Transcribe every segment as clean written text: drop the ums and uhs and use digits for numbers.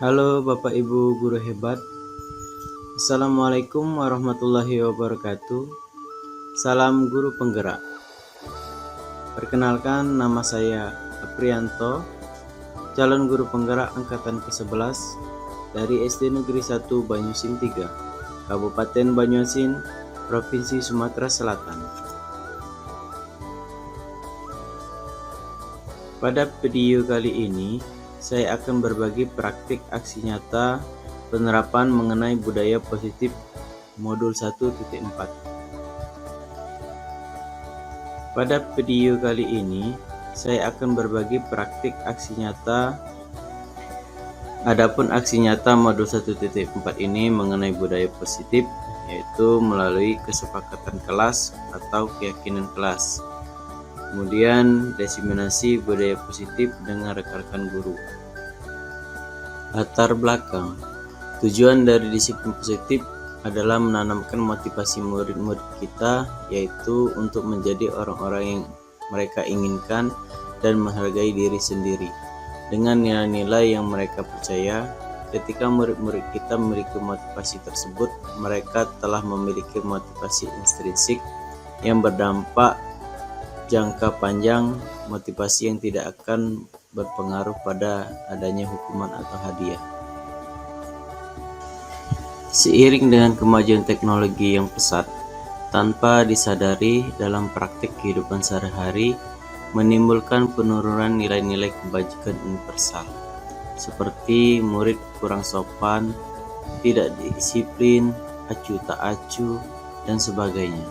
Halo Bapak Ibu guru hebat. Assalamualaikum warahmatullahi wabarakatuh. Salam guru penggerak. Perkenalkan, nama saya Aprianto, calon guru penggerak angkatan ke-11 dari SD Negeri 1 Banyuasin 3, Kabupaten Banyuasin, Provinsi Sumatera Selatan. Pada video kali ini, saya akan berbagi praktik aksi nyata penerapan mengenai budaya positif modul 1.4. Pada video kali ini, saya akan berbagi praktik aksi nyata. Adapun aksi nyata modul 1.4 ini mengenai budaya positif, yaitu melalui kesepakatan kelas atau keyakinan kelas. Kemudian diseminasi budaya positif dengan rekan-rekan guru. Latar belakang. Tujuan dari disiplin positif adalah menanamkan motivasi murid-murid kita, yaitu untuk menjadi orang-orang yang mereka inginkan dan menghargai diri sendiri. Dengan nilai-nilai yang mereka percaya, ketika murid-murid kita memiliki motivasi tersebut, mereka telah memiliki motivasi intrinsik yang berdampak jangka panjang, motivasi yang tidak akan berpengaruh pada adanya hukuman atau hadiah. Seiring dengan kemajuan teknologi yang pesat, tanpa disadari dalam praktik kehidupan sehari-hari, menimbulkan penurunan nilai-nilai kebajikan universal, seperti murid kurang sopan, tidak disiplin, acuh tak acuh, dan sebagainya.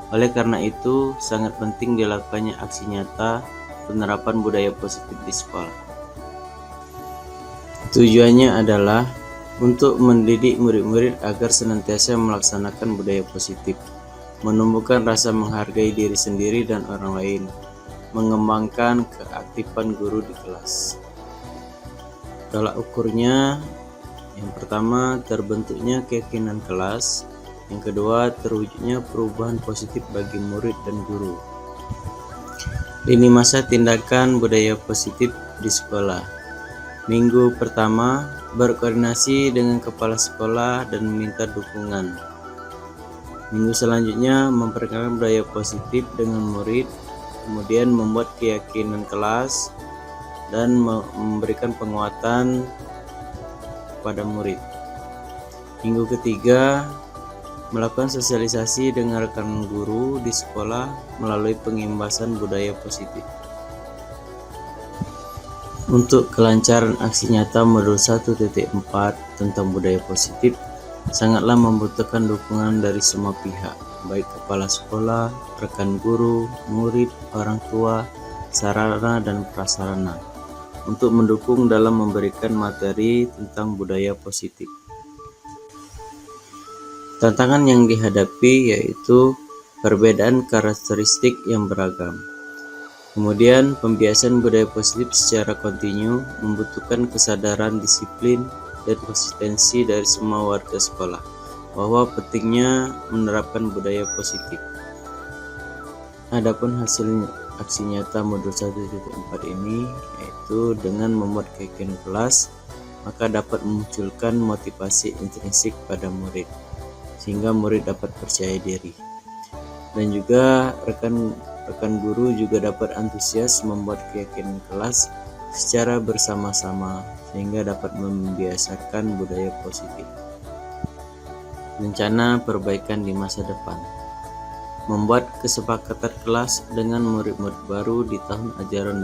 Oleh karena itu, sangat penting dilakukannya aksi nyata penerapan budaya positif di sekolah. Tujuannya adalah untuk mendidik murid-murid agar senantiasa melaksanakan budaya positif, menumbuhkan rasa menghargai diri sendiri dan orang lain, mengembangkan keaktifan guru di kelas. Tolak ukurnya, yang pertama, terbentuknya keyakinan kelas. Yang kedua, terwujudnya perubahan positif bagi murid dan guru. Lini masa tindakan budaya positif di sekolah. Minggu pertama, berkoordinasi dengan kepala sekolah dan meminta dukungan. Minggu selanjutnya, memperkenalkan budaya positif dengan murid, kemudian membuat keyakinan kelas, dan memberikan penguatan kepada murid. Minggu ketiga, melakukan sosialisasi dengan rekan guru di sekolah melalui pengimbasan budaya positif. Untuk kelancaran aksi nyata modul 1.4 tentang budaya positif, sangatlah membutuhkan dukungan dari semua pihak, baik kepala sekolah, rekan guru, murid, orang tua, sarana dan prasarana, untuk mendukung dalam memberikan materi tentang budaya positif. Tantangan yang dihadapi yaitu perbedaan karakteristik yang beragam. Kemudian pembiasan budaya positif secara kontinu membutuhkan kesadaran disiplin dan konsistensi dari semua warga sekolah bahwa pentingnya menerapkan budaya positif. Adapun hasil aksi nyata modul 1.4 ini yaitu dengan membuat keyakinan kelas, maka dapat memunculkan motivasi intrinsik pada murid, sehingga murid dapat percaya diri, dan juga rekan guru juga dapat antusias membuat keyakinan kelas secara bersama-sama sehingga dapat membiasakan budaya positif. Rencana perbaikan di masa depan. Membuat kesepakatan kelas dengan murid-murid baru di tahun ajaran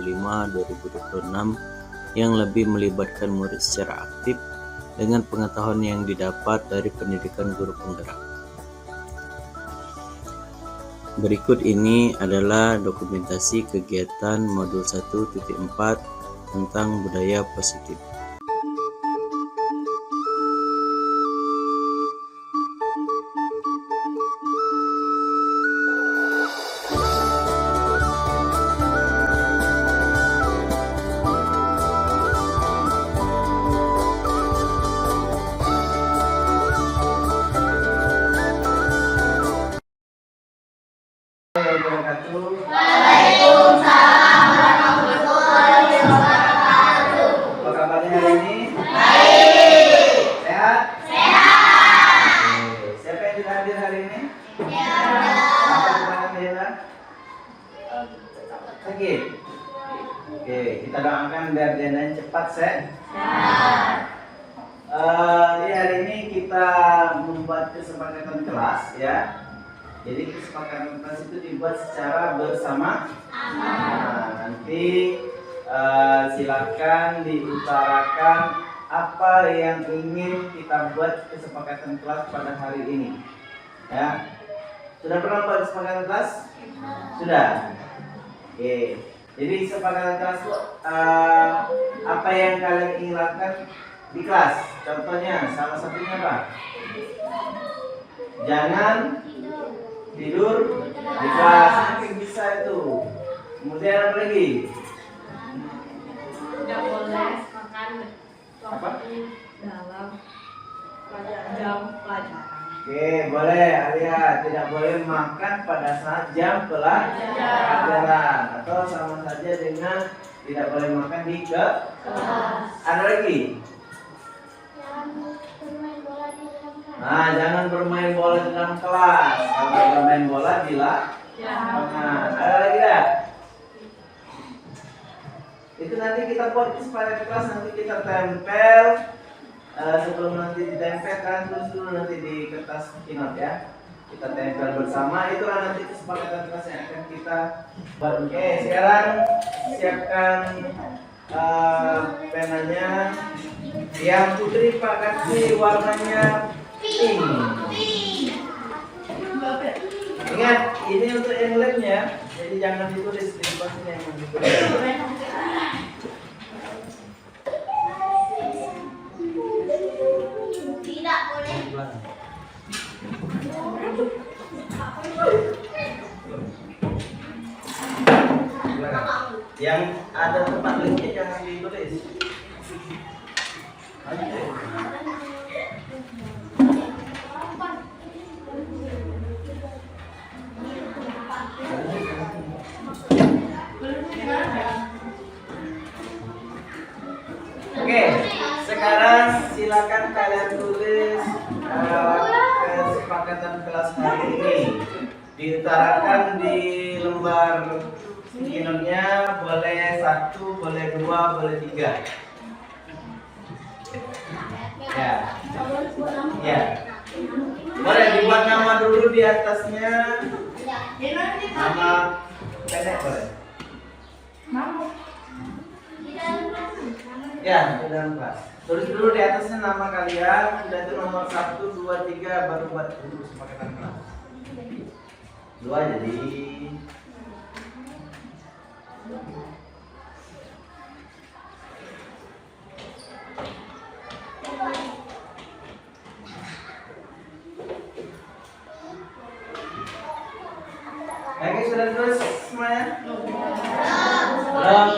2025-2026 yang lebih melibatkan murid secara aktif dengan pengetahuan yang didapat dari pendidikan guru penggerak. Berikut ini adalah dokumentasi kegiatan modul 1.4 tentang budaya positif. Waalaikumsalam warahmatullahi wabarakatuh. Apa kabarnya? Sakit? Oke, kita doakan biar Diana cepat sehat. Hari ini kita membuat kesepakatan kelas ya. Jadi kesepakatan kelas itu dibuat secara bersama. Nah, nanti silakan diutarakan apa yang ingin kita buat kesepakatan kelas pada hari ini. Ya, sudah pernah buat kesepakatan kelas? Sudah. Oke. Jadi kesepakatan kelas itu apa yang kalian ingin lakukan di kelas? Contohnya, salah satunya apa? Jangan tidur di kelas. Mungkin bisa itu. Kemudian apa lagi? Tidak boleh makan Apa? dalam jam pelajaran. Oke, boleh Alia, tidak boleh makan pada saat jam pelajaran atau sama saja dengan tidak boleh makan di kelas. Ada lagi? Nah, jangan bermain bola di dalam kelas. Kalau bermain bola di lapangan. Ada lagi tidak? Itu nanti kita buat kesepakatan kelas, nanti kita tempel. Sebelum nanti ditempel kan terus dulu nanti di kertas kinot ya. Kita tempel bersama, itulah nanti kesepakatan kelas yang akan kita buat. Oke, sekarang siapkan penanya. Yang putri Pak kasih warnanya pink. Ingat, ini untuk yang lainnya, jadi jangan ditulis di bawahnya yang ditulis. Tidak boleh. Yang ada tempat linknya jangan ditulis. Oke, sekarang silakan kalian tulis kesepakatan kelas hari ini. Diutarakan di lembar kinotnya, boleh 1, boleh 2, boleh 3. Ya. Ya. Boleh dibuat nama dulu di atasnya. Nama pendek boleh. Ya, di dalam kelas. Tulis dulu di atasnya nama kalian, sudah itu nomor 1, 2, 3 baru buat untuk kesepakatan kelas. 2 jadi. Oke, sudah terus semuanya? Belum?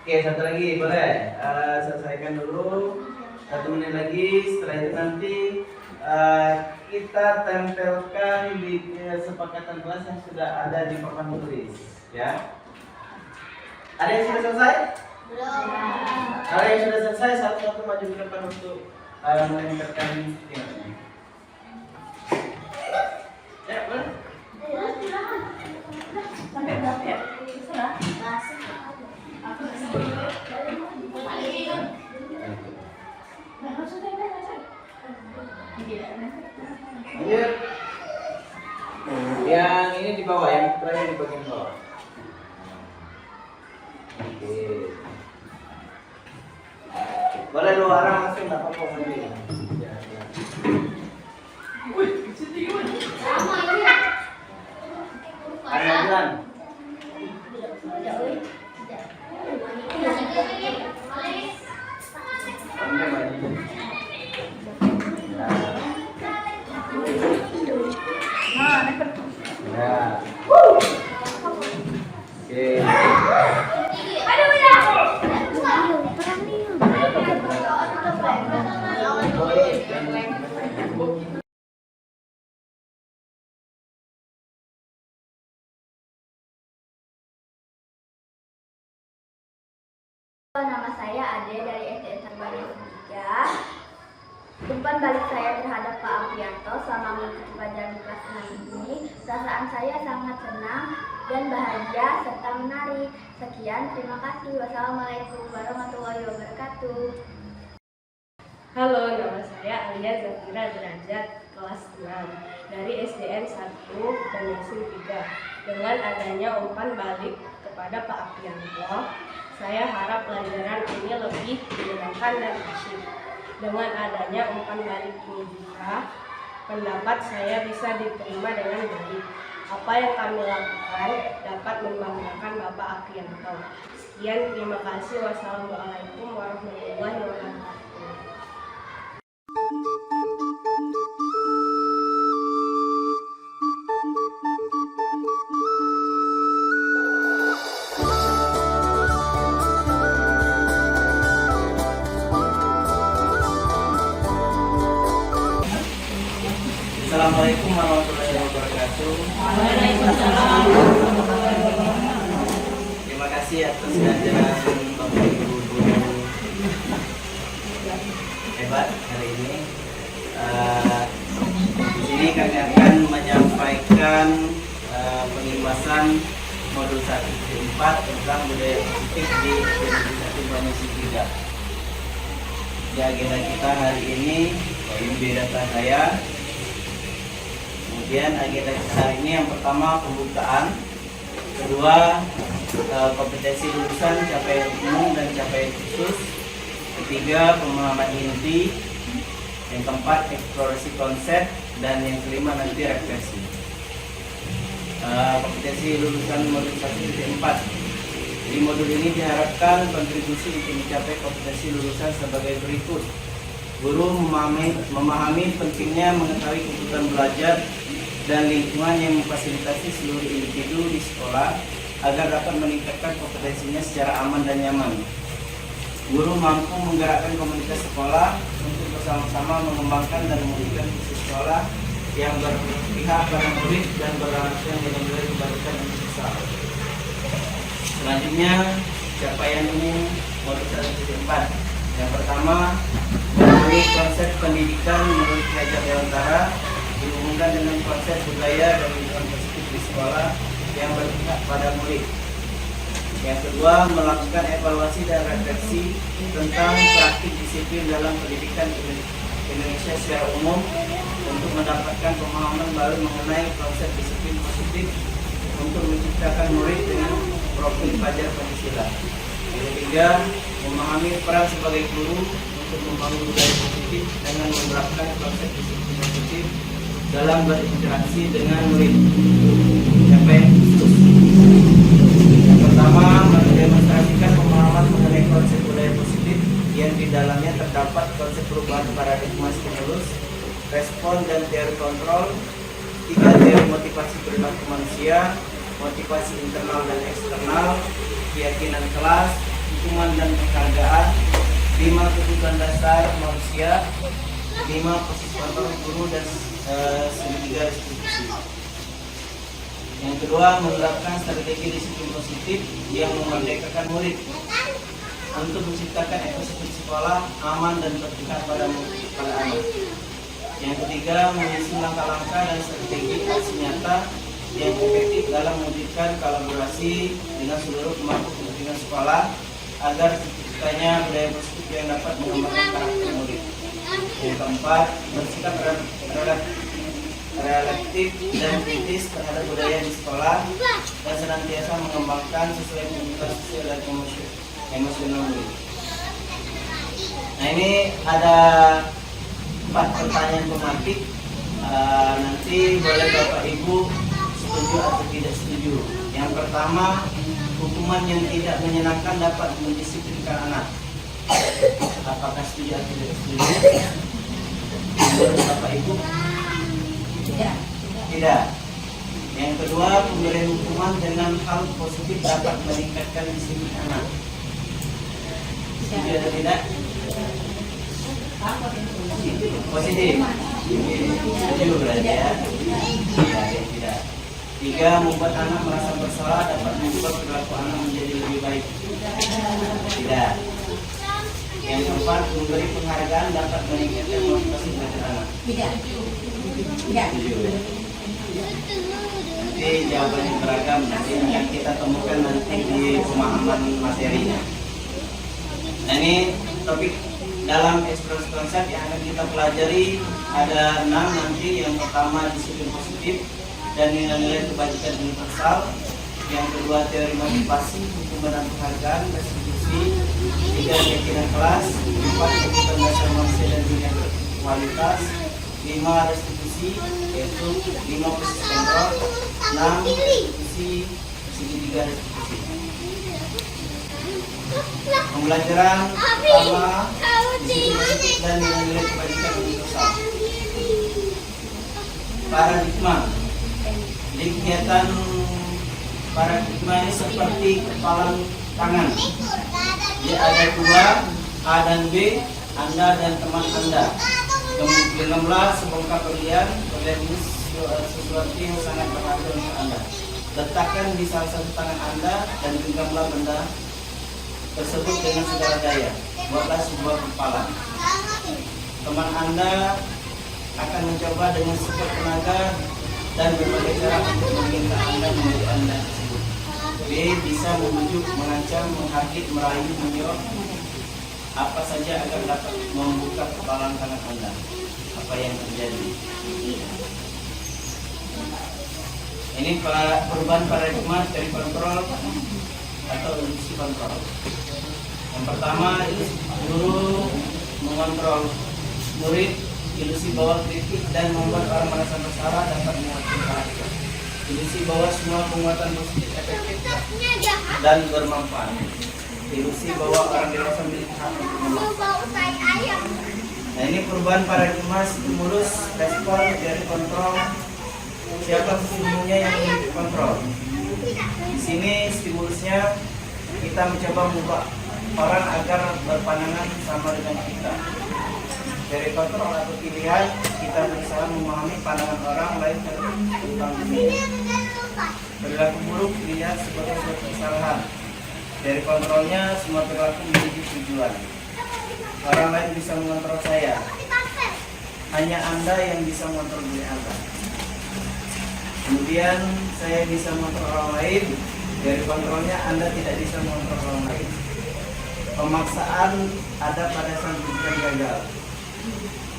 Oke, satu lagi boleh. Selesaikan dulu 1 menit lagi. Setelah itu nanti kita tempelkan di kesepakatan kelas yang sudah ada di papan tulis. Ya. Ada yang sudah selesai? Belum. Kalau yang sudah selesai, satu-satu maju ke depan untuk menempelkan tingkatnya. Ya, boleh. Lanjut. Yang ini di bawah, yang terakhir di bagian bawah. Oke. Boleh 2 orang langsung, nggak apa-apa nanti. Ya, ya. Sama ini. Ada jalan. Oke, maju. Ya. Oke. Nama saya Ade dari SDN Sarbanyan 3. Umpan balik saya terhadap Pak Alfianto selama mengikuti pelajaran di kelas ini, perasaan saya sangat senang dan bahagia serta menarik. Sekian, terima kasih. Wassalamualaikum warahmatullahi wabarakatuh. Halo, nama saya Alia Zafira Derajat, kelas 6 dari SDN 1 dan Yasin 3. Dengan adanya umpan balik kepada Pak Aprianto, saya harap pelajaran ini lebih menyenangkan dan asyik. Dengan adanya umpan balik ini juga, pendapat saya bisa diterima dengan baik. Apa yang kami lakukan dapat membanggakan Bapak Aprianto. Sekian, terima kasih. Wassalamualaikum warahmatullahi wabarakatuh. Assalamualaikum warahmatullahi wabarakatuh. Terima kasih atas kehadiran Bapak Ibu guru hebat hari ini. Di sini kami akan menyampaikan pengibasan modul 1-4 tentang budaya positif di Negeri 1 Banyuwangi 3. Di agenda kita hari ini, ini biodata saya. Kemudian agenda kita hari ini yang pertama pembukaan, kedua kompetensi lulusan capaian umum dan capaian khusus, ketiga pemahaman inti, yang keempat eksplorasi konsep, dan yang kelima nanti refleksi. Kompetensi lulusan modul 1-4. Di modul ini diharapkan kontribusi untuk mencapai kompetensi lulusan sebagai berikut. Guru memahami pentingnya mengetahui kebutuhan belajar dan lingkungan yang memfasilitasi seluruh individu di sekolah agar dapat meningkatkan kompetensinya secara aman dan nyaman. Guru mampu menggerakkan komunitas sekolah untuk bersama-sama mengembangkan dan memulihkan sisi sekolah yang berpihak pada murid dan berlangsung dengan nilai kebaikan yang besar. Selanjutnya, capaian umum modul 1-4. Yang pertama, memahami konsep pendidikan menurut Ki Hajar Dewantara dihubungkan dengan konsep budaya dan lingkungan positif di sekolah yang berpihak pada murid. Yang kedua, melakukan evaluasi dan refleksi tentang praktik disiplin dalam pendidikan Indonesia secara umum untuk mendapatkan pemahaman baru mengenai konsep disiplin positif untuk menciptakan murid dengan profil pelajar Pancasila. Yang ketiga, memahami peran sebagai guru untuk membangun budaya positif dengan menerapkan konsep disiplin positif dalam berinteraksi dengan murid. Capaian khusus. Yang pertama, mendemonstrasikan pemahaman mengenai konsep budaya positif yang di dalamnya terdapat konsep perubahan paradigma stimulus, respon dan teori kontrol, 3 teori motivasi perilaku manusia, motivasi internal dan eksternal, keyakinan kelas, hukuman dan penghargaan, 5 kebutuhan dasar manusia, 5 posisi kontrol guru dan segitiga distribusi. Yang kedua, menerapkan strategi disiplin positif yang memerdekakan murid untuk menciptakan ekosistem sekolah aman dan berpihak pada anak. Yang ketiga, menyusun langkah-langkah dan strategi aksi nyata yang efektif dalam mewujudkan kolaborasi dengan seluruh pemangku kepentingan sekolah agar terciptanya budaya positif yang dapat mengembangkan karakter murid. Yang keempat, bersikap relatif dan kritis terhadap budaya di sekolah dan senantiasa mengembangkan sesuai kebutuhan sosial dan emosional murid. Nah, ini ada 4 pertanyaan tematik. Nanti boleh Bapak Ibu setuju atau tidak setuju. Yang pertama, hukuman yang tidak menyenangkan dapat mendisiplinkan anak. Apakah setuju atau tidak setuju? Menurut Bapak Ibu? Tidak. Yang kedua, pemberian hukuman dengan hal positif dapat meningkatkan disiplin anak. Setuju atau tidak? Positif. Setuju berarti ya. Tidak. 3, membuat anak merasa bersalah dapat membuat perilaku anak menjadi lebih baik. Tidak. Yang keempat, memberi penghargaan dapat meningkatkan motivasi belajar anak. Tidak. Setuju. Nanti jawabannya beragam, nanti akan kita temukan nanti di pemahaman materinya. Nah, ini topik dalam ekspresi konsep yang akan kita pelajari ada 6 nanti. Yang pertama disiplin positif dan nilai-nilai kebajikan universal. Yang kedua teori motivasi, hukum dan penghargaan, restitusi. 3 keyakinan kelas. 4 kebutuhan dasar manusia dan dunia kualitas. 5 restitusi, yaitu 5 posisi kontrol. 6 restitusi, segitiga restitusi. Pembelajaran pertama disiplin positif dan nilai-nilai kebajikan universal. Paradigma. Jadi kegiatan paradigma ini seperti kepalan tangan. Jadi ada 2, A dan B, Anda dan teman Anda. Genggamlah sebongkah berlian ini sesuatu yang sangat berharga untuk Anda. Letakkan di salah satu tangan Anda dan genggamlah benda tersebut dengan segala daya. Buatlah sebuah kepalan. Teman Anda akan mencoba dengan sekuat tenaga dan berbagai cara untuk meminta Anda membantu Anda tersebut. B bisa membujuk, mengancam, menghakit, merayu, menyuruh apa saja agar dapat membuka kepalan tangan Anda. Apa yang terjadi? Ini perubahan paradigma dari kontrol atau ilusi kontrol. Yang pertama, guru mengontrol murid, ilusi bahwa kritik dan membuat orang merasa bersalah dapat menguatkan karakter. Ilusi bahwa semua penguatan positif efektif dan bermanfaat. Ilusi bahwa orang dewasa memiliki hak untuk memilih. Nah, ini perubahan paradigma stimulus respon dari kontrol. Siapa sesungguhnya yang memiliki kontrol? Di sini stimulusnya kita mencoba mengubah orang agar berpandangan sama dengan kita. Dari kontrol atau pilihan, kita berusaha memahami pandangan orang lain tentang dunia. Perilaku buruk dilihat sebagai suatu kesalahan. Dari kontrolnya, semua perilaku memiliki tujuan. Orang lain bisa mengontrol saya. Hanya Anda yang bisa mengontrol diri Anda. Kemudian saya bisa mengontrol orang lain. Dari kontrolnya Anda tidak bisa mengontrol orang lain. Pemaksaan ada pada sang tujuan gagal.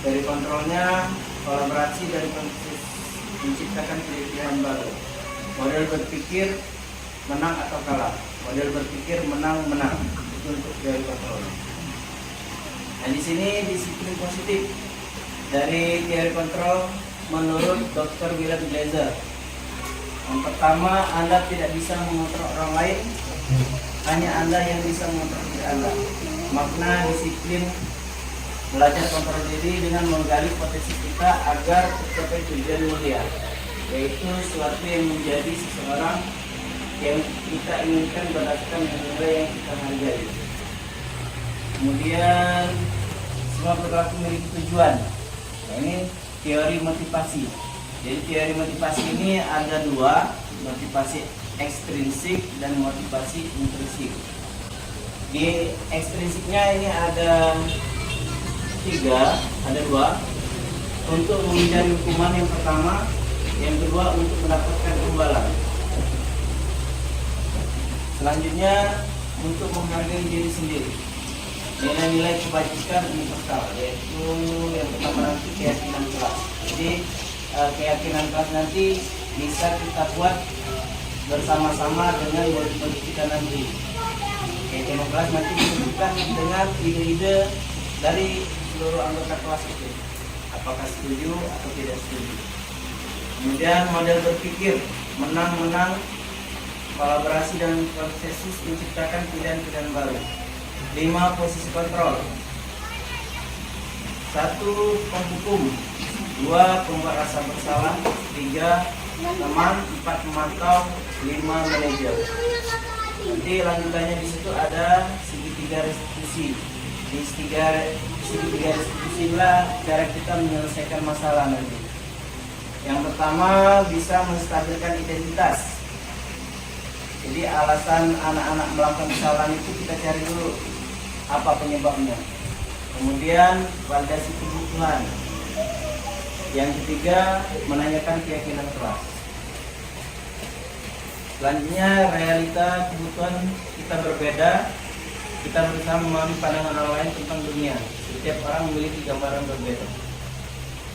Dari kontrolnya, kolaborasi dari proses menciptakan pilihan baru. Model berpikir menang atau kalah. Model berpikir menang-menang. Itu untuk dari kontrolnya. Nah, di sini disiplin positif dari teori kontrol menurut Dr. William Glaser. Yang pertama, Anda tidak bisa mengontrol orang lain, hanya Anda yang bisa mengontrol diri Anda. Makna disiplin belajar kontrol diri dengan menggali potensi kita agar tercapai tujuan mulia, yaitu sesuatu yang menjadi seseorang yang kita inginkan berdasarkan nilai yang kita hargai. Kemudian semua perilaku memiliki tujuan. Nah, ini teori motivasi. Jadi teori motivasi ini ada 2, motivasi ekstrinsik dan motivasi intrinsik. Di ekstrinsiknya ini ada 2, untuk menghindari hukuman yang pertama, yang kedua untuk mendapatkan imbalan. Selanjutnya untuk menghargai diri sendiri. Nilai-nilai kebajikan universal, yaitu yang pertama nanti keyakinan kelas. Jadi keyakinan kelas nanti bisa kita buat bersama-sama dengan murid-murid kita nanti. Keyakinan kelas nanti disebutkan dengan ide-ide dari seluruh anggota kelas itu. Apakah setuju atau tidak setuju. Kemudian model berpikir menang-menang, kolaborasi dan konsensus menciptakan pilihan-pilihan baru. 5 posisi kontrol. 1 penghukum, 2 pembuat rasa bersalah, 3 teman, 4 pemantau, 5 manajer. Nanti lanjutannya di situ ada segitiga restitusi. Di segitiga restitusi inilah cara kita menyelesaikan masalah nanti. Yang pertama bisa menstabilkan identitas. Jadi alasan anak-anak melakukan kesalahan itu kita cari dulu apa penyebabnya. Kemudian validasi kebutuhan. Yang ketiga, menanyakan keyakinan kelas. Selanjutnya, realita kebutuhan kita berbeda. Kita berusaha memahami pandangan orang lain tentang dunia. Setiap orang memiliki gambaran berbeda.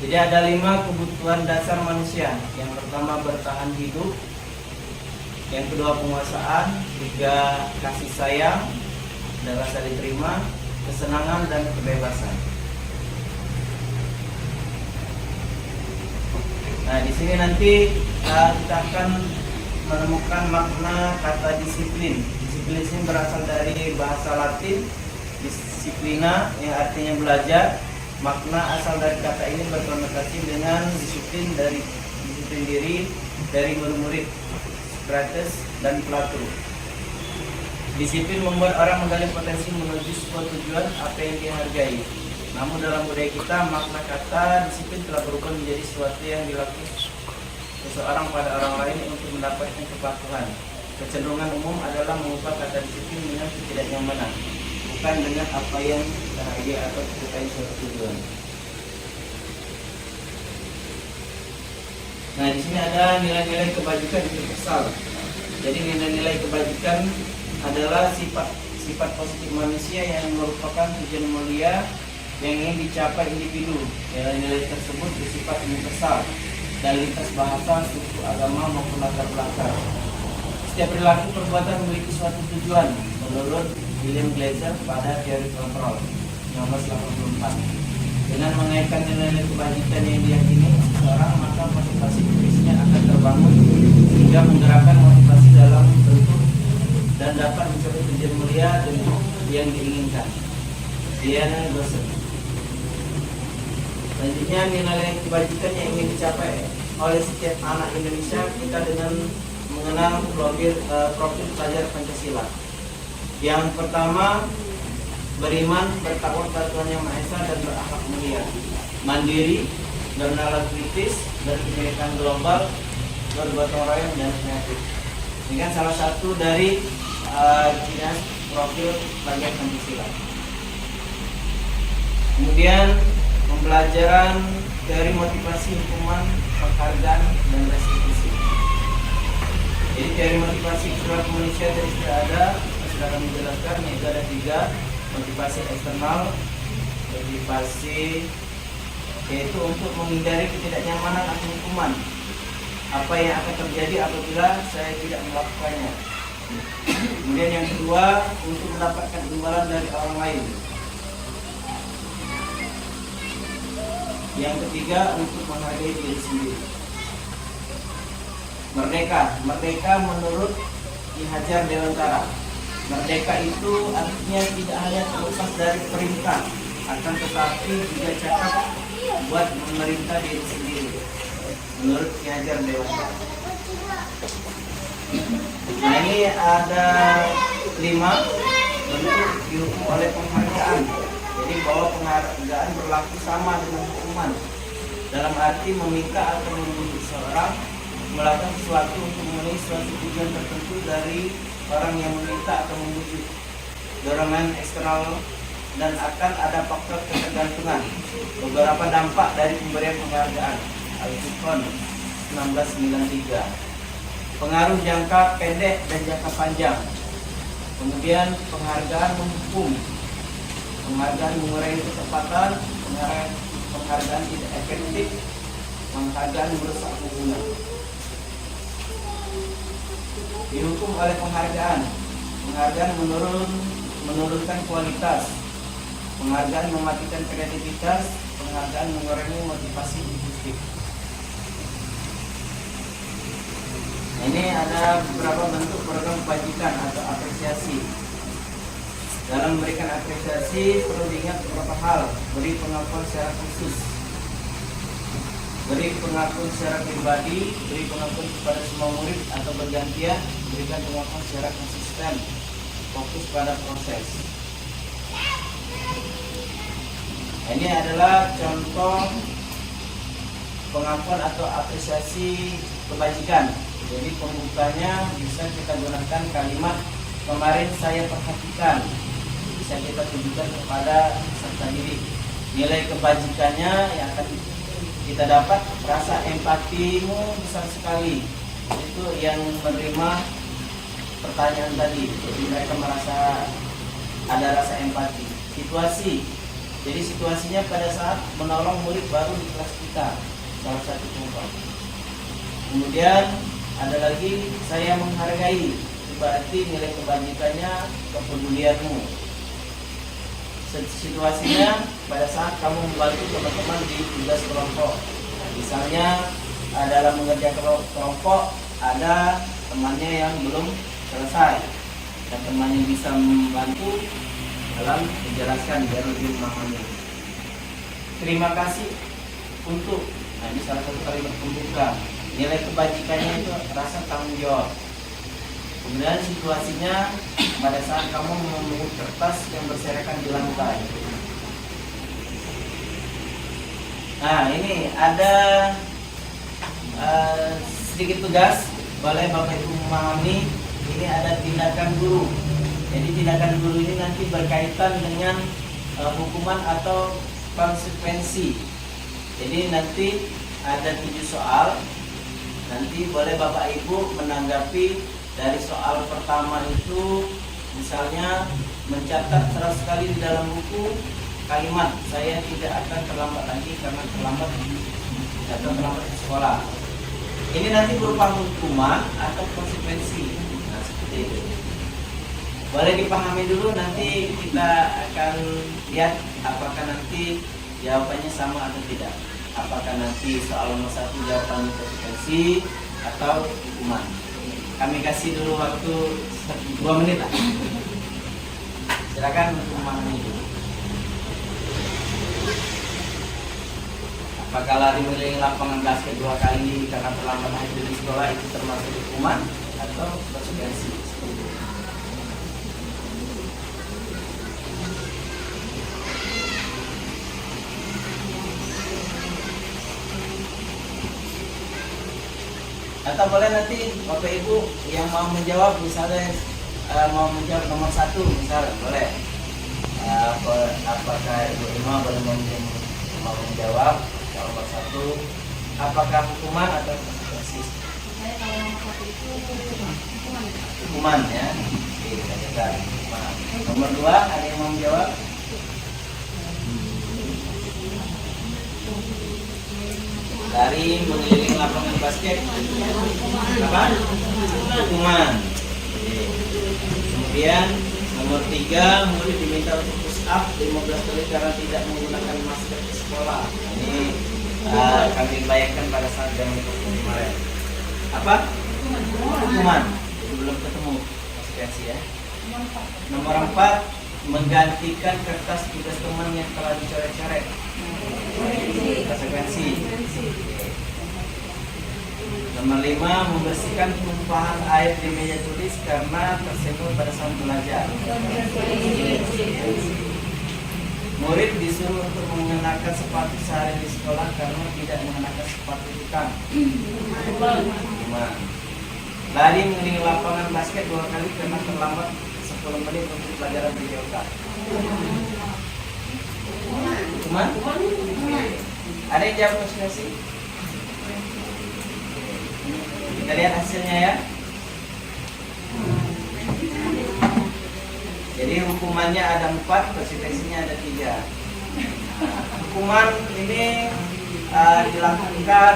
Jadi ada 5 kebutuhan dasar manusia. Yang pertama bertahan hidup, yang kedua penguasaan, 3 kasih sayang dan rasa diterima, kesenangan dan kebebasan. Nah, di sini nanti kita akan menemukan makna kata disiplin. Disiplin ini berasal dari bahasa Latin disciplina yang artinya belajar. Makna asal dari kata ini berkonotasi dengan disiplin diri dari murid-murid Socrates dan Plato. Disiplin membuat orang menggali potensi menuju sebuah tujuan apa yang dihargai. Namun dalam budaya kita, makna kata disiplin telah berubah menjadi sesuatu yang dilakukan seseorang pada orang lain untuk mendapatkan kepatuhan. Kecenderungan umum adalah mengubah kata disiplin dengan ketidaknyamanan, bukan dengan apa yang kita hargai atau disukai suatu tujuan. Nah, di sini ada nilai-nilai kebajikan universal. Jadi nilai-nilai kebajikan adalah sifat positif manusia yang merupakan tujuan mulia yang ingin dicapai individu. Nilai-nilai tersebut bersifat universal dan lintas bahasa, suku, agama maupun latar belakang. Setiap perilaku perbuatan memiliki suatu tujuan menurut William Glaser pada teori kontrol 1984. Dengan mengaitkan nilai-nilai kebajikan yang diyakini seseorang, maka motivasi dirinya akan terbangun hingga menggerakkan motivasi dalam bentuk dan dapat mencapai tujuan mulia yang diinginkan. Diana Gosset. Selanjutnya, nilai kebajikan yang ingin dicapai oleh setiap anak Indonesia kita dengan mengenal profil pelajar Pancasila. Yang pertama, beriman, bertakwa kepada Tuhan Yang Maha Esa dan berakhlak mulia, mandiri, bernalar kritis, berkebinekaan global, bergotong royong dan kreatif. Ini kan salah satu dari jenis profil pelajar Pancasila. Kemudian pembelajaran teori motivasi, hukuman, penghargaan dan restitusi. Jadi teori motivasi perilaku manusia tadi sudah ada, sudah kami jelaskan, yaitu ada 3: motivasi eksternal, motivasi yaitu untuk menghindari ketidaknyamanan atau hukuman. Apa yang akan terjadi apabila saya tidak melakukannya. Kemudian yang kedua, untuk mendapatkan imbalan dari orang lain. Yang ketiga, untuk menghargai diri sendiri. Merdeka menurut Ki Hajar Dewantara. Merdeka itu artinya tidak hanya terlepas dari perintah, akan tetapi juga cakap buat memerintah diri sendiri. Menurut Ki Hajar Dewantara. Nah, ini ada 5 bentuk dihukum oleh penghargaan. Jadi bahwa penghargaan berlaku sama dengan hukuman, dalam arti meminta atau membujuk seorang melakukan sesuatu untuk memenuhi suatu tujuan tertentu dari orang yang meminta atau membujuk. Dorongan eksternal dan akan ada faktor ketergantungan. Beberapa dampak dari pemberian penghargaan. Al-Furqan 1993. Pengaruh jangka pendek dan jangka panjang. Kemudian penghargaan menghukum. Penghargaan mengurangi ketepatan, penghargaan tidak efektif, penghargaan merusak hubungan. Dihukum oleh penghargaan. Penghargaan menurunkan kualitas. Penghargaan mematikan kreativitas. Penghargaan mengurangi motivasi individu. Ini ada beberapa bentuk program kebajikan atau apresiasi. Dalam memberikan apresiasi perlu diingat beberapa hal. Beri pengakuan secara khusus, beri pengakuan secara pribadi, beri pengakuan kepada semua murid atau bergantian, berikan pengakuan secara konsisten, fokus pada proses. Ini adalah contoh pengakuan atau apresiasi kebajikan. Jadi pembukanya bisa kita gunakan kalimat kemarin saya perhatikan. Bisa kita tunjukkan kepada peserta didik. Nilai kebajikannya yang akan kita dapat rasa empatimu besar sekali. Itu yang menerima pertanyaan tadi. Jadi mereka merasa ada rasa empati. Situasi. Jadi situasinya pada saat menolong murid baru di kelas kita, salah satu contoh. Kemudian ada lagi, saya menghargai, berarti nilai kebajikannya, kepedulianmu. Situasinya pada saat kamu membantu teman-teman di tugas kelompok. Misalnya dalam mengerjakan kelompok ada temannya yang belum selesai dan temannya bisa membantu dalam menjelaskan biar lebih memahami. Terima kasih untuk, nah ini salah satu kalimat pembuka. Nilai kebajikannya itu rasa tanggung jawab. Kemudian situasinya pada saat kamu memungut kertas yang berserakan di lantai. Nah ini ada sedikit tugas, boleh Bapak Ibu memahami. Ini ada tindakan guru. Jadi tindakan guru ini nanti berkaitan dengan hukuman atau konsekuensi. Jadi nanti ada 7 soal. Nanti boleh Bapak Ibu menanggapi dari soal pertama itu, misalnya mencatat 100 kali di dalam buku kalimat saya tidak akan terlambat lagi karena terlambat ke sekolah. Ini nanti berupa hukuman atau konsekuensi. Nah seperti itu. Boleh dipahami dulu, nanti kita akan lihat apakah nanti jawabannya sama atau tidak. Apakah nanti soal nomor 1 jawabannya konsekuensi atau hukuman. Kami kasih dulu waktu 2 menit lah. Silakan untuk memahami dulu. Apakah lari mengelilingi lapangan basket 2 kali karena terlambat hadir di sekolah itu termasuk hukuman atau konsekuensi? Atau boleh nanti Bapak Ibu yang mau menjawab, misalnya mau menjawab nomor 1 misalnya, boleh. Apakah Ibu Ima boleh mau menjawab nomor 1? Apakah hukuman atau konsekuensi? Saya kalau nomor 1 itu hukuman. Hukuman ya. Oke, kita catat. Hukuman. Nomor 2 ada yang mau menjawab? Dari mengelilingi lapangan basket apa? Hukuman. Kemudian nomor 3, murid diminta untuk push up 15 kali karena tidak menggunakan masker di sekolah. Ini kami bayangkan pada saat jam kemarin. Apa? Hukuman. Jadi belum ketemu konsekuensi ya. Nomor 4, menggantikan kertas tugas teman yang telah dicoret-coret. Konsekuensi. Nomor 5, membersihkan tumpahan air di meja tulis karena tersenggol pada saat belajar. Murid disuruh untuk mengenakan sepatu sehari di sekolah karena tidak mengenakan sepatu hitam. 5. Lari mengelilingi lapangan basket 2 kali karena terlambat 10 menit untuk pelajaran BPOK. Hukuman? Ada yang jawab konsekuensi? Kita lihat hasilnya ya. Jadi hukumannya ada 4, konsekuensinya ada 3. Hukuman ini dilakukan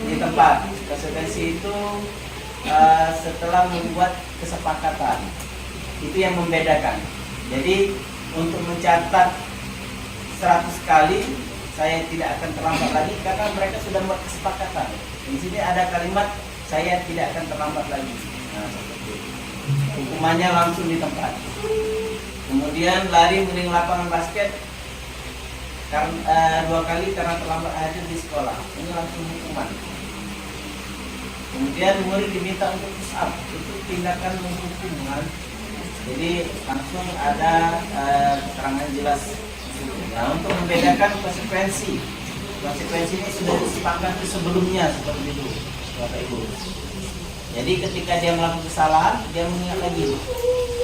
di tempat. Konsekuensi itu setelah membuat kesepakatan. Itu yang membedakan. Jadi untuk mencatat 100 kali saya tidak akan terlambat lagi karena mereka sudah membuat kesepakatan. Di sini ada kalimat saya tidak akan terlambat lagi. Nah, seperti itu. Hukumannya langsung di tempat. Kemudian lari mengelilingi lapangan basket 2 kali karena terlambat hadir di sekolah. Ini langsung hukuman. Kemudian murid diminta untuk push up, itu tindakan menghukum kan. Jadi langsung ada keterangan jelas. Nah, untuk membedakan konsekuensi ini sudah disepakati sebelumnya seperti itu, Bapak Ibu. Jadi ketika dia melakukan kesalahan, dia mengingat lagi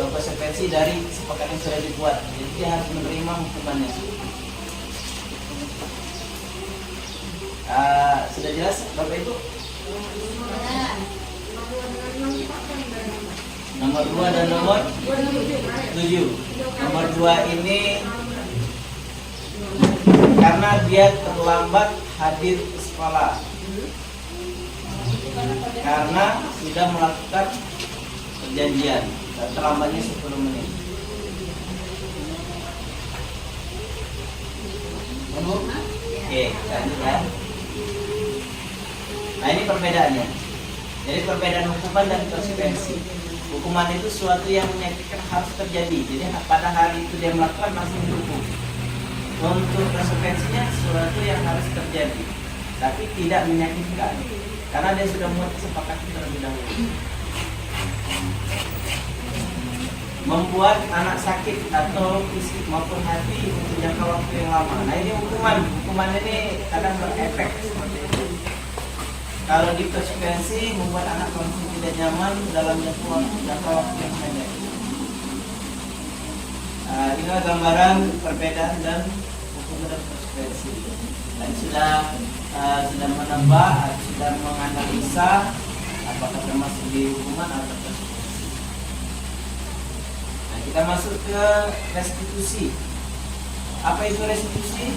konsekuensi dari kesepakatan yang sudah dibuat. Jadi dia harus menerima hukumannya. Sudah jelas Bapak Ibu? Nomor 2 dan nomor 7. Nomor 2 ini karena dia terlambat hadir ke sekolah karena sudah melakukan perjanjian, terlambatnya 10 menit. Oke, lanjut ya. Nah, ini perbedaannya. Jadi perbedaan hukuman dan konsekuensi. Hukuman itu sesuatu yang menyakitkan harus terjadi. Jadi pada hari itu dia melakukan langsung dihukum. Untuk konsekuensinya sesuatu yang harus terjadi, tapi tidak menyakitkan, karena dia sudah membuat kesepakatan terlebih dahulu. Membuat anak sakit atau fisik maupun hati untuk jangka waktu yang lama. Nah, ini hukuman. Hukuman ini kadang berefek seperti itu. Kalau di konsekuensi membuat anak langsung tidak nyaman dalam jangka waktu yang pendek. Inilah gambaran perbedaan dan hukuman dan konsekuensi. Dan sudah menebak, sudah menganalisa apakah termasuk di hukuman atau konsekuensi. Nah, kita masuk ke restitusi. Apa itu restitusi?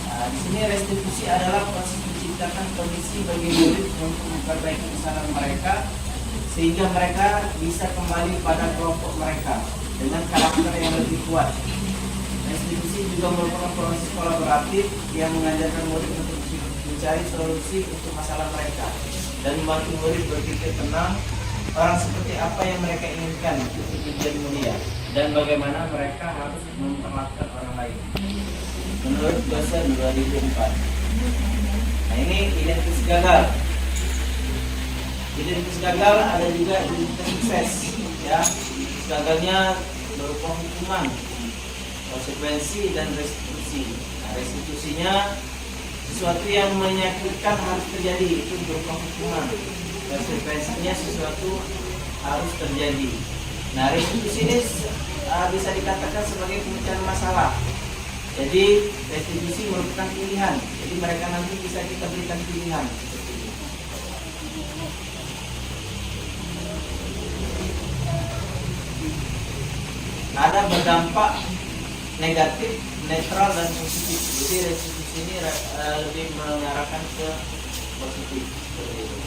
Di sini restitusi adalah proses menciptakan kondisi bagi murid untuk memperbaiki kesalahan mereka sehingga mereka bisa kembali pada kelompok mereka dengan karakter yang lebih kuat. Restitusi juga merupakan proses kolaboratif yang mengajarkan murid untuk mencari solusi untuk masalah mereka dan membantu murid berpikir tenang orang seperti apa yang mereka inginkan untuk tujuan mulia dan bagaimana mereka harus memperlakukan orang lain menurut dosen 2004. Nah, ini identitas gagal. Identitas gagal ada juga identitas sukses, ya. Gagalnya berupa hukuman, konsekuensi dan restitusi. Nah, restitusinya sesuatu yang menyakitkan harus terjadi, itu berupa hukuman. Konsekuensinya sesuatu harus terjadi. Nah, restitusi ini bisa dikatakan sebagai pemecahan masalah. Jadi restitusi merupakan pilihan. Jadi mereka nanti bisa kita berikan pilihan seperti ini. Ada berdampak negatif, netral dan positif. Jadi restitusi ini lebih mengarahkan ke positif seperti itu.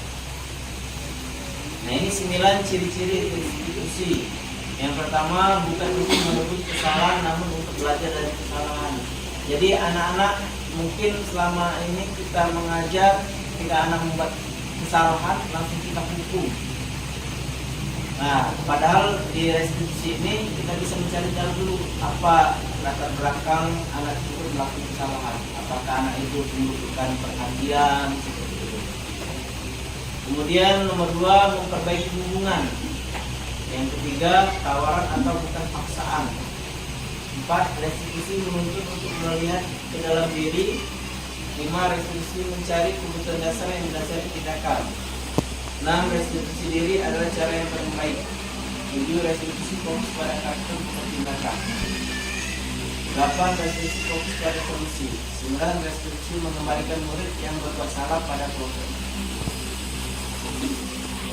Nah, ini 9 ciri-ciri restitusi. Yang pertama, bukan untuk menebus kesalahan, namun untuk belajar dari kesalahan. Jadi anak-anak mungkin selama ini kita mengajar, ketika anak membuat kesalahan langsung kita hukum. Nah, padahal di restitusi ini kita bisa mencari tahu dulu apa latar belakang anak itu melakukan kesalahan. Apakah anak itu membutuhkan perhatian seperti itu. Kemudian nomor 2, memperbaiki hubungan. Yang ketiga, tawaran atau bukan paksaan. 4, restitusi menuntut untuk melihat ke dalam diri. 5, restitusi mencari kebutuhan dasar yang mendasari tindakan. 6, restitusi diri adalah cara yang terbaik. 7, restitusi fokus pada karakter bukan tindakan. 8, restitusi fokus pada solusi. 9, restitusi mengembalikan murid yang berbuat salah pada kelompok.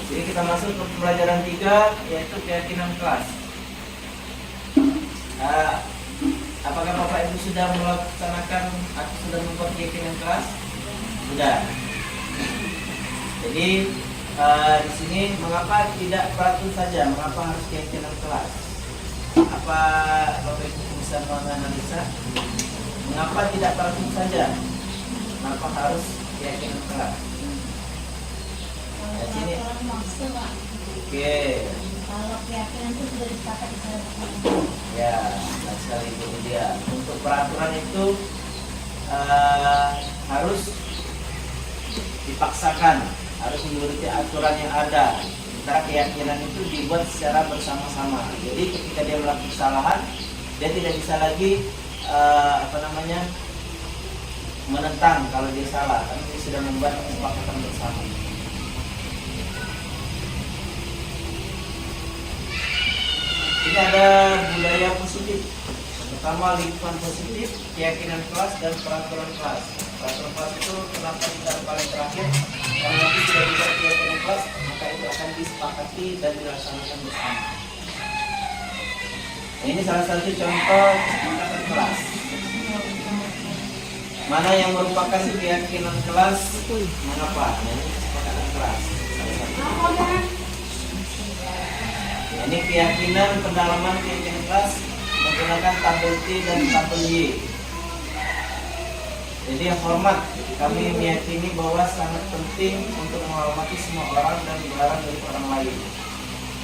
Jadi kita masuk ke pembelajaran 3, yaitu keyakinan kelas. Apakah Bapak Ibu sudah melaksanakan atau sudah membuat keyakinan kelas? Sudah. Jadi di sini mengapa tidak peraturan saja? Mengapa harus keyakinan kelas? Apa Bapak Ibu bisa menganalisa? Mengapa tidak peraturan saja? Kenapa harus keyakinan kelas? Sini. Oke. Kalau keyakinan itu sudah disepakati secara bersama. Ya, benar sekali itu dia. Untuk peraturan itu harus dipaksakan, harus mengikuti aturan yang ada. Sementara keyakinan itu dibuat secara bersama-sama. Jadi ketika dia melakukan kesalahan, dia tidak bisa lagi menentang kalau dia salah, karena dia sudah membuat kesepakatan bersama. Ini ada budaya positif. Pertama, lingkungan positif, keyakinan kelas, dan peraturan kelas. Peraturan kelas itu kenapa ditaruh paling terakhir? Karena nanti sudah dibuat kegiatan kelas, maka itu akan disepakati dan dilaksanakan bersama. Nah, ini salah satu contoh kesepakatan kelas. Mana yang merupakan keyakinan kelas, mengapa? Nah, ini kesepakatan kelas. Ini keyakinan pendalaman keyakinan kelas menggunakan tabel T dan tabel Y. Jadi yang hormat, kami meyakini bahwa sangat penting untuk menghormati semua orang dan dilarang dari orang lain.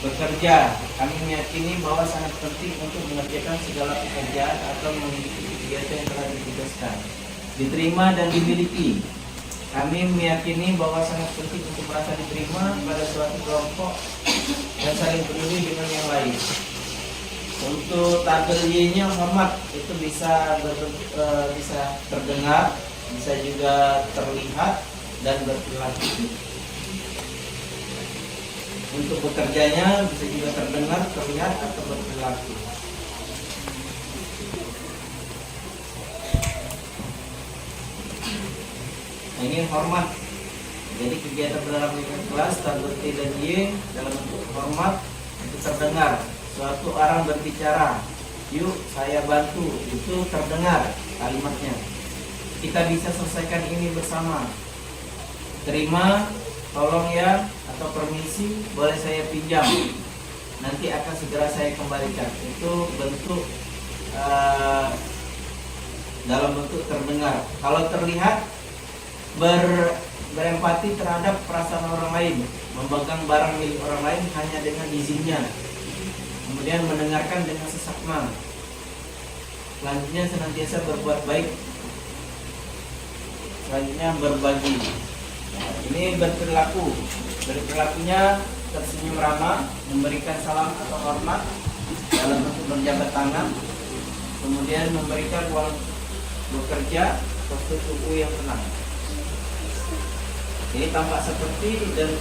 Bekerja, kami meyakini bahwa sangat penting untuk mengerjakan segala pekerjaan atau mengikuti kegiatan yang telah ditugaskan. Diterima dan dimiliki, kami meyakini bahwa sangat penting untuk merasa diterima pada suatu kelompok dan saling peduli dengan yang lain. Untuk tabel Y-nya hormat, itu bisa terdengar, bisa juga terlihat dan berperilaku. Untuk bekerjanya bisa juga terdengar, terlihat atau berperilaku. Nah, ini hormat. Jadi kegiatan dalam kelas tabel T dan Y dalam bentuk hormat itu terdengar. Suatu orang berbicara, yuk saya bantu, itu terdengar kalimatnya. Kita bisa selesaikan ini bersama. Terima, tolong ya, atau permisi, boleh saya pinjam, nanti akan segera saya kembalikan. Itu bentuk dalam bentuk terdengar. Kalau terlihat, berempati terhadap perasaan orang lain, memegang barang milik orang lain hanya dengan izinnya, kemudian mendengarkan dengan seksama. Selanjutnya senantiasa berbuat baik. Selanjutnya berbagi. Nah, ini berperilaku. Berperilakunya tersenyum ramah, memberikan salam atau hormat dalam bentuk berjabat tangan, kemudian memberikan ruang bekerja, postur tubuh yang tenang. Ini tampak seperti dan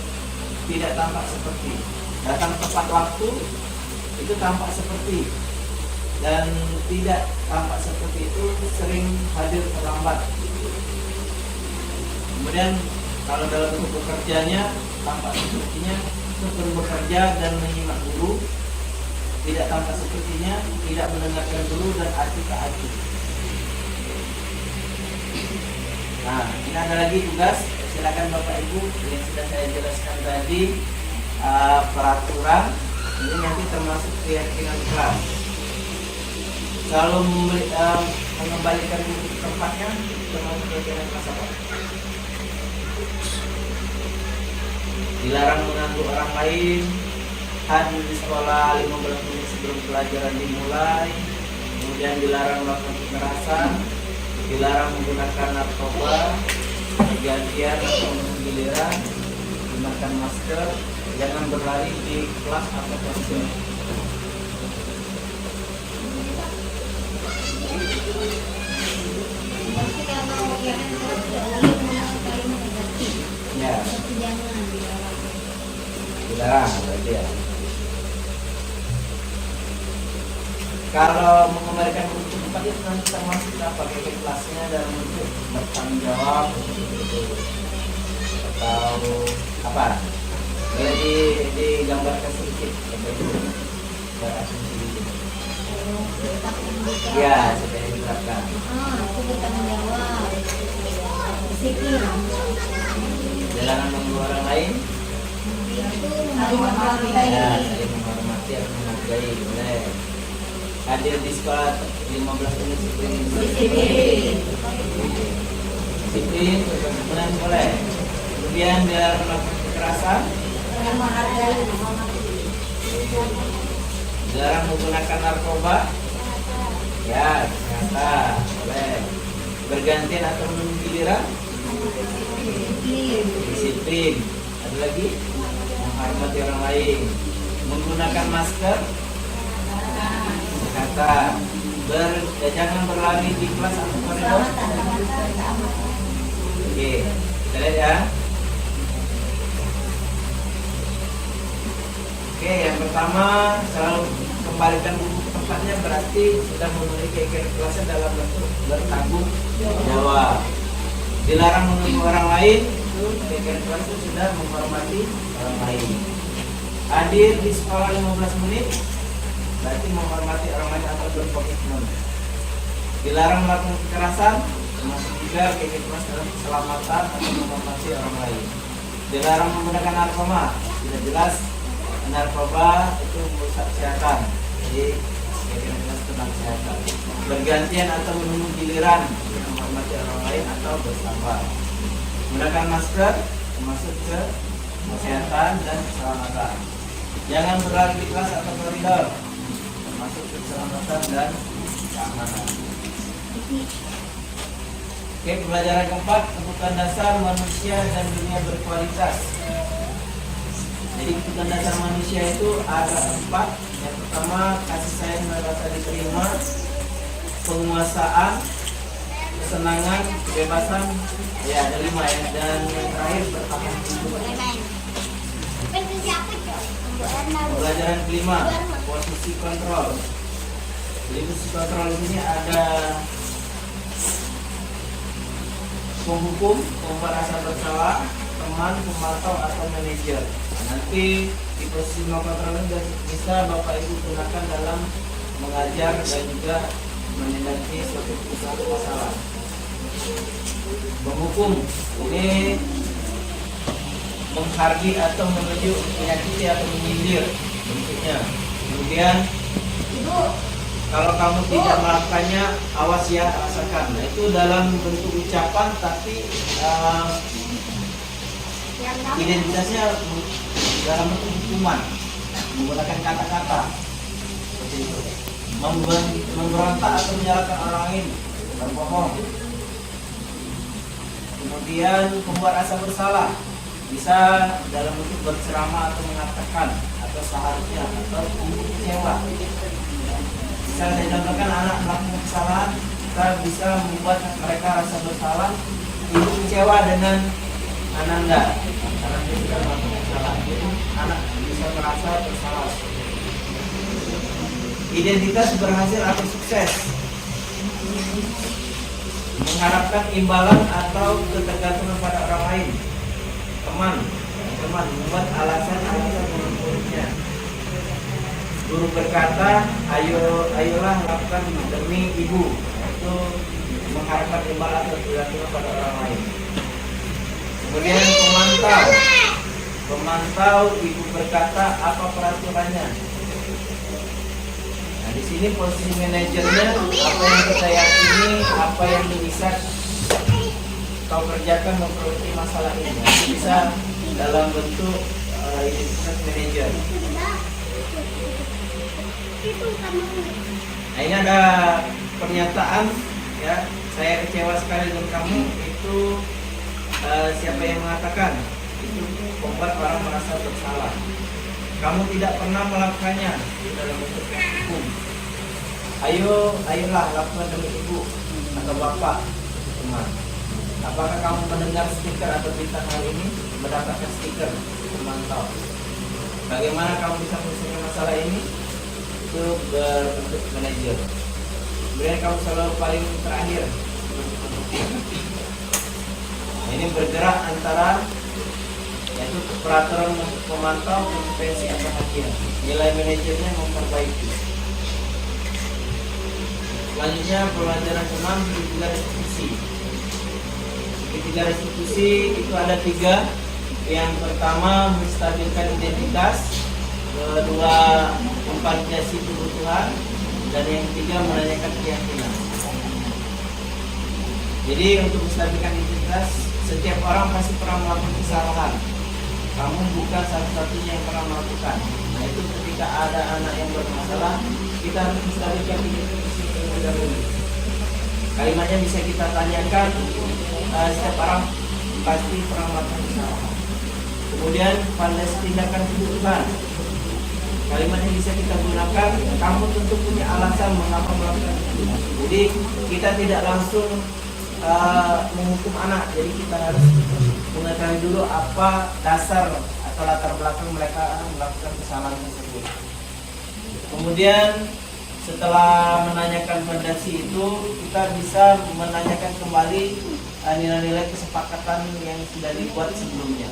tidak tampak seperti. Datang tepat waktu itu tampak seperti, dan tidak tampak seperti itu sering hadir terlambat. Kemudian kalau dalam bentuk bekerjanya tampak sepertinya seperti bekerja dan menyimak guru, tidak tampak sepertinya tidak mendengarkan guru dan acuh tak acuh. Nah, ini ada lagi tugas. Silakan Bapak Ibu yang sudah saya jelaskan tadi, peraturan ini nanti termasuk keyakinan kelas. Selalu mengembalikan buku ke tempatnya termasuk keyakinan kelas apa? Dilarang mengganggu orang lain, hadir di sekolah 15 menit sebelum pelajaran dimulai, kemudian dilarang melakukan kekerasan, dilarang menggunakan narkoba, pergantian atau giliran, gunakan masker, jangan berlari di kelas atau kelas. Tapi kalau kegiatan kelas tidak boleh menggunakan kalimat negatif. Ya, Seperti jangan dilarang. dilarang berarti ya. Kalau mengembalikan buku ke tempat itu nanti termasuk apa? Kayak kelasnya dalam bentuk bertanggung jawab atau apa? Boleh digambarkan sedikit ya, supaya diterapkan. Aku bertanggung jawab. Disiplin. Jangan mengganggu orang lain. Itu Ya, menghargai. saling menghormati atau menghargai, boleh. Hadir di sekolah 15 menit sebelum Disiplin. disiplin, kemudian boleh. Kemudian dia melakukan kekerasan, Menghargai. dilarang menggunakan narkoba, ya ternyata boleh. Bergantian atau menunggu giliran, Disiplin. disiplin. Ada lagi, menghormati orang lain, menggunakan masker, kata jangan berlari di kelas atau koridor. Oke, kita lihat ya. Oke, yang pertama selalu kembalikan buku ke tempatnya, berarti sudah memenuhi keyakinan kelasnya dalam bentuk bertanggung jawab. Dilarang mengganggu orang lain, itu kegiatan kelas itu sudah menghormati orang lain. Hadir di sekolah 15 menit berarti menghormati orang lain atau berkomitmen. Dilarang melakukan kekerasan, termasuk juga kegiatan kelas dalam keselamatan atau menghormati orang lain. Dilarang menggunakan narkoba, sudah jelas narkoba itu merusak kesehatan. Jadi kegiatan kelas tentang kesehatan. Bergantian atau menunggu giliran menghormati orang lain atau bersabar. Menggunakan masker termasuk ke kesehatan dan keselamatan. Jangan berlari di kelas atau koridor termasuk ke keselamatan dan keamanan. Oke, pembelajaran keempat, kebutuhan dasar manusia dan dunia berkualitas. Jadi kebutuhan dasar manusia itu ada 4. Yang pertama, kasih sayang dan rasa diterima, penguasaan, kesenangan, kebebasan, ya ada 5 ya. Dan yang terakhir bertahan hidup. Pembelajaran kelima, posisi kontrol. Jadi posisi kontrol di sini ada penghukum, pembuat rasa bersalah, teman, pemantau atau manajer. Nanti di posisi kontrol ini bisa Bapak Ibu gunakan dalam mengajar dan juga menindaki suatu masalah. Penghukum ini menghargai atau menuju menyakiti atau menyindir bentuknya. Kemudian kalau kamu tidak melakukannya, awas ya, rasakan. Nah, itu dalam bentuk ucapan, tapi identitasnya dalam bentuk hukuman, menggunakan kata-kata seperti itu. Memberontak atau menyalahkan orang lain, berbohong. Kemudian membuat rasa bersalah, bisa dalam bentuk berceramah atau mengatakan atau seharusnya atau kecewa. Bisa saya contohkan anak melakukan kesalahan, kita bisa membuat mereka rasa bersalah, ibu kecewa dengan Ananda karena dia sudah melakukan kesalahan. Jadi anak bisa merasa bersalah. Identitas berhasil atau sukses, mengharapkan imbalan atau ketergantungan pada orang lain. Teman membuat alasan menurutnya. Guru berkata, ayolah lakukan demi ibu, itu mengharapkan imbalan atau ketergantungan pada orang lain. Kemudian pemantau ibu berkata apa peraturannya. Nah, di sini posisi manajernya, apa yang kita yakini, apa yang bisa kau kerjakan memperbaiki masalah ini. Itu bisa dalam bentuk identitas manajer. Nah, ini ada pernyataan ya, saya kecewa sekali dengan kamu. Itu siapa yang mengatakan? Itu membuat orang merasa bersalah. Kamu tidak pernah melakukannya, itu dalam bentuk hukum. Ayolah lakukan demi ibu atau bapak, teman. Apakah kamu mendengar stiker atau bintang hal ini? Mendapatkan stiker pemantau. Bagaimana kamu bisa menyelesaikan masalah ini? Itu berbentuk manajer. Kemudian kamu selalu paling terakhir. Nah, ini bergerak antara yaitu peraturan pemantau, kompetensi atau hadiah. Nilai manajernya memperbaiki. Selanjutnya pelajaran ke-6, segitiga restitusi. Segitiga restitusi itu ada 3. Yang pertama menstabilkan identitas, kedua memvalidasi kebutuhan, dan yang ketiga menanyakan keyakinan. Jadi untuk menstabilkan identitas, setiap orang pasti pernah melakukan kesalahan. Kamu bukan satu-satunya yang pernah melakukan. Nah, itu ketika ada anak yang bermasalah, kita harus menstabilkan identitas terlebih dahulu. Kalimatnya bisa kita tanyakan, setiap orang pasti pernah melakukan kesalahan. Kemudian validasi tindakan kebutuhan. Kalimatnya bisa kita gunakan, kamu tentu punya alasan mengapa melakukan itu. Jadi kita tidak langsung menghukum anak. Jadi kita harus mengetahui dulu apa dasar atau latar belakang mereka melakukan kesalahan tersebut. Kemudian setelah menanyakan validasi itu, kita bisa menanyakan kembali nilai-nilai kesepakatan yang sudah dibuat sebelumnya.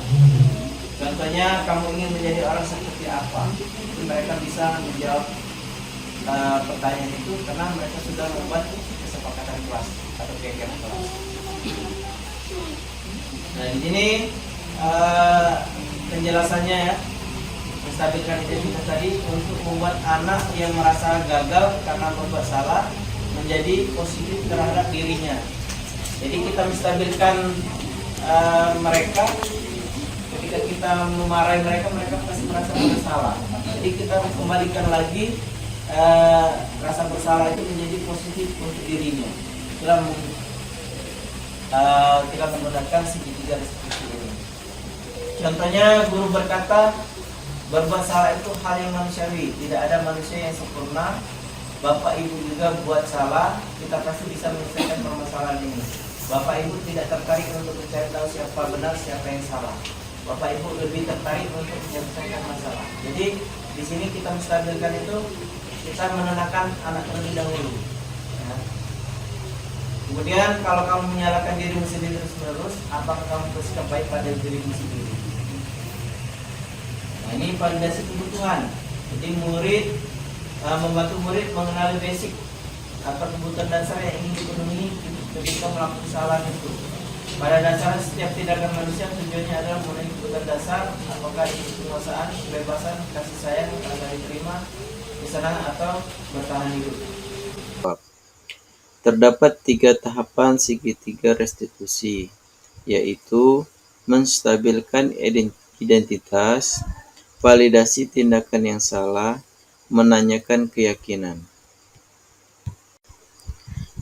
Contohnya kamu ingin menjadi orang seperti apa, jadi mereka bisa menjawab pertanyaan itu karena mereka sudah membuat kesepakatan kelas atau keyakinan kelas. Nah di sini penjelasannya ya, menstabilkan identitas tadi untuk membuat anak yang merasa gagal karena membuat salah menjadi positif terhadap dirinya. Jadi kita menstabilkan mereka. Ketika kita memarahi mereka, mereka pasti merasa bersalah. Jadi kita kembalikan lagi rasa bersalah itu menjadi positif untuk dirinya. Kita menggunakan segitiga restitusi ini. Contohnya guru berkata, berbuat salah itu hal yang manusiawi. Tidak ada manusia yang sempurna. Bapak ibu juga buat salah. Kita pasti bisa menyelesaikan permasalahan ini. Bapak ibu tidak tertarik untuk mencari tahu siapa benar, siapa yang salah. Bapak ibu lebih tertarik untuk menyelesaikan masalah. Jadi di sini kita menstabilkan itu, kita menenangkan anak terlebih dahulu. Ya. Kemudian kalau kamu menyalahkan dirimu sendiri terus-menerus, apakah kamu bersikap baik pada dirimu sendiri? Nah ini validasi kebutuhan. Jadi murid membantu murid mengenali basic atau kebutuhan dasar yang ingin dipenuhi ketika melakukan kesalahan itu. Pada dasarnya setiap tindakan manusia tujuannya adalah memenuhi kebutuhan dasar, apakah itu penguasaan, kebebasan, kasih sayang, rasa diterima, kesenangan atau bertahan hidup. Terdapat 3 tahapan segitiga restitusi, yaitu menstabilkan identitas, validasi tindakan yang salah, menanyakan keyakinan.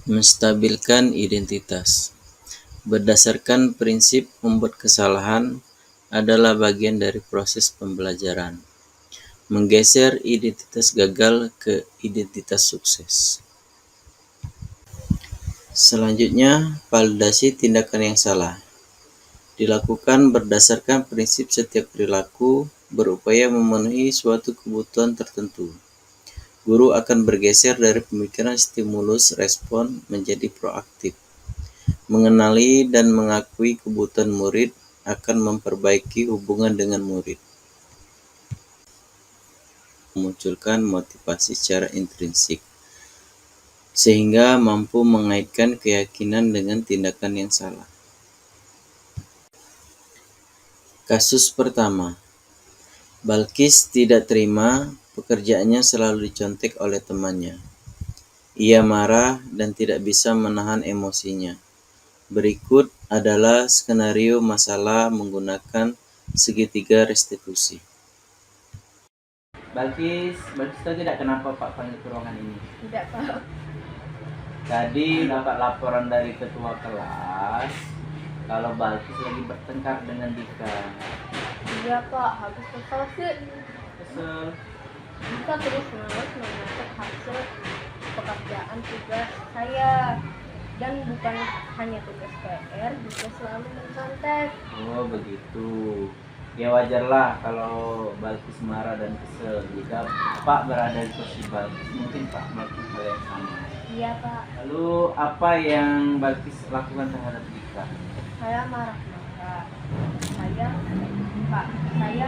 Menstabilkan identitas. Berdasarkan prinsip membuat kesalahan adalah bagian dari proses pembelajaran. Menggeser identitas gagal ke identitas sukses. Selanjutnya, validasi tindakan yang salah. Dilakukan berdasarkan prinsip setiap perilaku berupaya memenuhi suatu kebutuhan tertentu. Guru akan bergeser dari pemikiran stimulus respon menjadi proaktif. Mengenali dan mengakui kebutuhan murid akan memperbaiki hubungan dengan murid. Memunculkan motivasi secara intrinsik, sehingga mampu mengaitkan keyakinan dengan tindakan yang salah. Kasus pertama, Balkis tidak terima pekerjaannya selalu dicontek oleh temannya. Ia marah dan tidak bisa menahan emosinya. Berikut adalah skenario masalah menggunakan segitiga restitusi. Balkis tahu tidak kenapa Pak panggil ke ruangan ini? Tidak tahu. Tadi dapat laporan dari ketua kelas kalau Balkis lagi bertengkar dengan Dika. Iya Pak, habis kesal sih. Kesel. Dika terus-menerus mengatur hasil pekerjaan tugas saya. Dan bukan hanya tugas PR, juga selalu mencontek. Oh begitu. Ya wajarlah kalau Balkis marah dan kesel. Jika Pak berada di posisi Balkis, mungkin Pak melakukan hal yang sama. Iya Pak. Lalu apa yang Balkis lakukan terhadap Dika? Saya marah-marah. Saya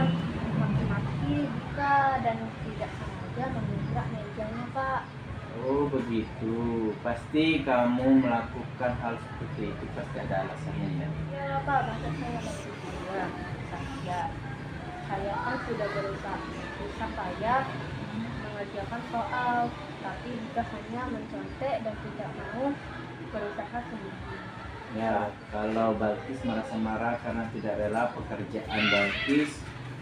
maki-maki Dika dan tidak sengaja menginjak mejanya Pak. Oh begitu. Pasti kamu melakukan hal seperti itu pasti ada alasannya ya. Iya Pak, masa saya masih juga. Saya kan sudah berusaha payah mengerjakan soal, tapi Dika hanya mencontek dan tidak mau berusaha sendiri. Ya, kalau Balkis merasa marah karena tidak rela pekerjaan Balkis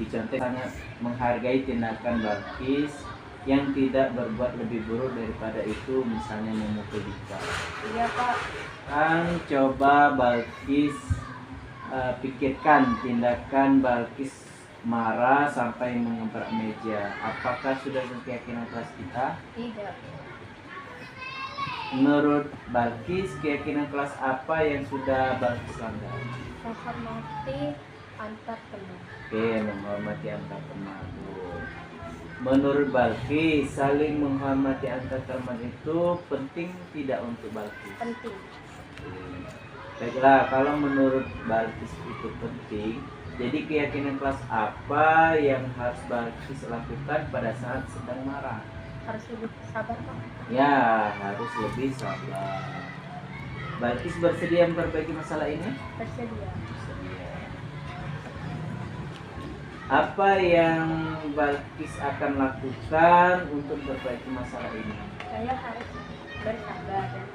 dicontek, sangat menghargai tindakan Balkis yang tidak berbuat lebih buruk daripada itu, misalnya memukul Dika. Iya Pak. Kan coba Balkis pikirkan tindakan Balkis marah sampai menggebrak meja. Apakah sudah keyakinan kelas kita? Tidak. Menurut Balkis, keyakinan kelas apa yang sudah Balkis langgar? Menghormati antar teman. Oke, menghormati antar teman. Menurut Balkis, saling menghormati antar teman itu penting tidak untuk Balkis? Penting. Baiklah, kalau menurut Balkis itu penting, jadi keyakinan kelas apa yang harus Balkis lakukan pada saat sedang marah? Harus lebih sabar, Pak. Ya, harus lebih sabar. Balkis bersedia memperbaiki masalah ini? Bersedia. Bersedia. Apa yang Balkis akan lakukan untuk memperbaiki masalah ini? Saya harus bersabar dan